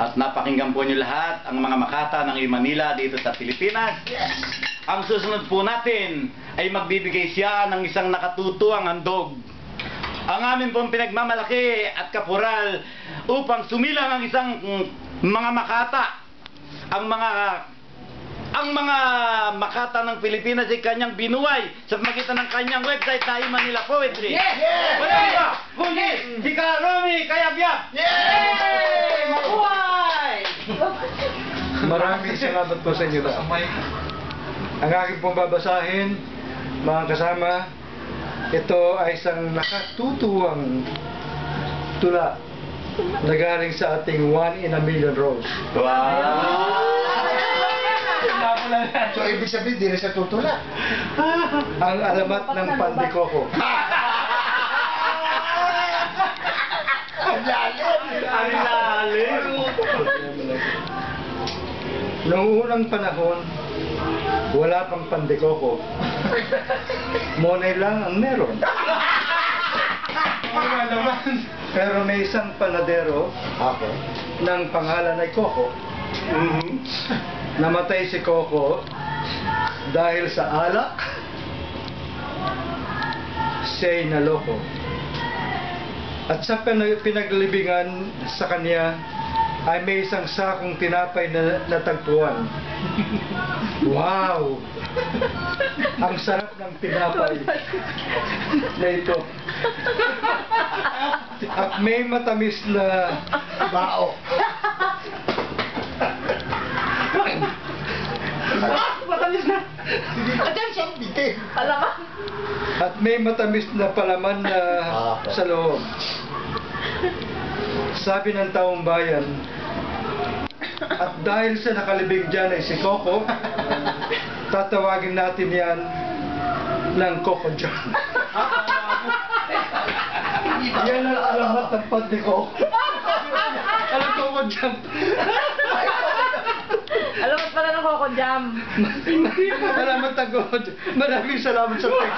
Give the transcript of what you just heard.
At napakinggan po niyo lahat ang mga makata ng Manila dito sa Pilipinas. Yes. Ang susunod po natin ay magbibigay siya ng isang nakatutuwang handog. Ang amin pong pinagmamalaki at kapural upang sumilang ang isang mga makata. Ang mga makata ng Pilipinas ay kanyang binuhay sa pamagitan ng kanyang website na Manila Poetry. Yes! Yes! Wala ba? Kundi si Romy Kayabyab. Yay! Mabuhay! Maraming salamat po sa inyo. Ang aking pong babasahin, mga kasama, ito ay isang nakatutuwang tula na galing sa ating 1 in a Million Rose. Wow! So, ibig sabihin, di rin sa tutula. Ang alamat ng Pandikoko. Ang lalim! Ang lalim! Noong unang panahon, wala pang Pandikoko. Monay lang ang meron. Pero may isang panadero Okay. ng pangalan ay Coco. Namatay si Coco dahil sa alak. Siya'y naloko. At sa pinaglibingan sa kanya ay may isang sakong tinapay na natagpuan. Wow! Ang sarap ng tinapay na ito. At may matamis na Bao. Matalis na! Ayan siyang bitin. At may matamis na palaman na sa loob. Sabi ng taong bayan, at dahil sa nakalibing dyan ay si Coco, tatawagin natin yan ng Coco John. Yan ang alamat ng Pandikoko. Alam Coco John. Alamat pala ng Coco Jam. Alamat ng Coco John. Maraming salamat sa text.